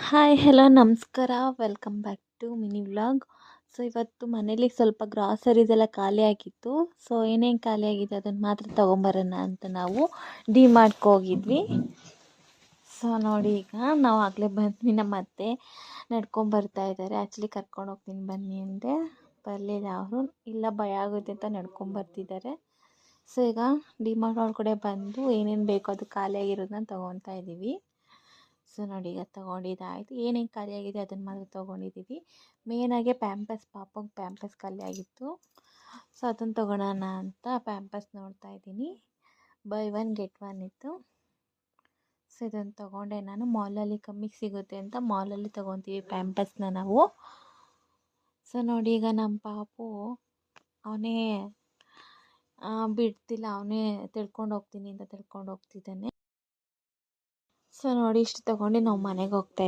Hi hello ನಮಸ್ಕಾರ welcome back to mini vlog. So ಇವತ್ತು ಮನೇಲಿ ಸ್ವಲ್ಪ ಗ್ರಾಸರೀಸ್ ಎಲ್ಲ ಖಾಲಿ ಆಗಿತ್ತು. ಸೊ ಏನೇನು ಖಾಲಿ ಆಗಿದೆ ಅದನ್ನು ಮಾತ್ರ ತೊಗೊಂಬರೋಣ ಅಂತ ನಾವು ಡಿ ಮಾರ್ಟ್ಗೆ ಹೋಗಿದ್ವಿ. ಸೊ ನೋಡಿ, ಈಗ ನಾವು ಆಗಲೇ ಬಂದ್ವಿ. ನಮ್ಮ ಅತ್ತೆ ನಡ್ಕೊಂಬರ್ತಾ ಇದ್ದಾರೆ. ಆ್ಯಕ್ಚುಲಿ ಕರ್ಕೊಂಡು ಹೋಗ್ತೀನಿ ಬನ್ನಿ ಅಂದೆ, ಬರಲಿಲ್ಲ ಅವರು. ಇಲ್ಲ, ಭಯ ಆಗುತ್ತೆ ಅಂತ ನಡ್ಕೊಂಬರ್ತಿದ್ದಾರೆ. ಸೊ ಈಗ ಡಿ ಮಾರ್ಟ್ ಒಳಗಡೆ ಬಂದು ಏನೇನು ಬೇಕೋ ಅದು ಖಾಲಿಯಾಗಿರೋದನ್ನ ತೊಗೊತಾ ಇದ್ದೀವಿ. ಸೊ ನೋಡಿ, ಈಗ ತೊಗೊಂಡಿದ್ದಾಯಿತು. ಏನೇನು ಖಾಲಿಯಾಗಿದೆ ಅದನ್ನು ಮಾತ್ರ ತೊಗೊಂಡಿದ್ದೀವಿ. ಮೇಯ್ನಾಗೆ ಪ್ಯಾಂಪರ್ಸ್, ಪಾಪಗೆ ಪ್ಯಾಂಪರ್ಸ್ ಖಾಲಿಯಾಗಿತ್ತು. ಸೊ ಅದನ್ನು ತೊಗೊಳೋಣ ಅಂತ ಪ್ಯಾಂಪರ್ಸ್ ನೋಡ್ತಾ ಇದ್ದೀನಿ. ಬೈ ಒನ್ ಗೆಟ್ ಒನ್ ಇತ್ತು. ಸೊ ಇದನ್ನು ತೊಗೊಂಡೆ ನಾನು. ಮಾಲಲ್ಲಿ ಕಮ್ಮಿಗೆ ಸಿಗುತ್ತೆ ಅಂತ ಮಾಲಲ್ಲಿ ತೊಗೊತೀವಿ ಪ್ಯಾಂಪರ್ಸ್ನ ನಾವು. ಸೊ ನೋಡಿ, ಈಗ ನಮ್ಮ ಪಾಪು ಅವನೇ ಬಿಡ್ತಿಲ್ಲ, ಅವನೇ ತಿಳ್ಕೊಂಡು ಹೋಗ್ತೀನಿ ಅಂತ ತಿಳ್ಕೊಂಡು ಹೋಗ್ತಿದ್ದಾನೆ. ಸೊ ನೋಡಿ, ಇಷ್ಟು ತೊಗೊಂಡು ನಾವು ಮನೆಗೆ ಹೋಗ್ತಾ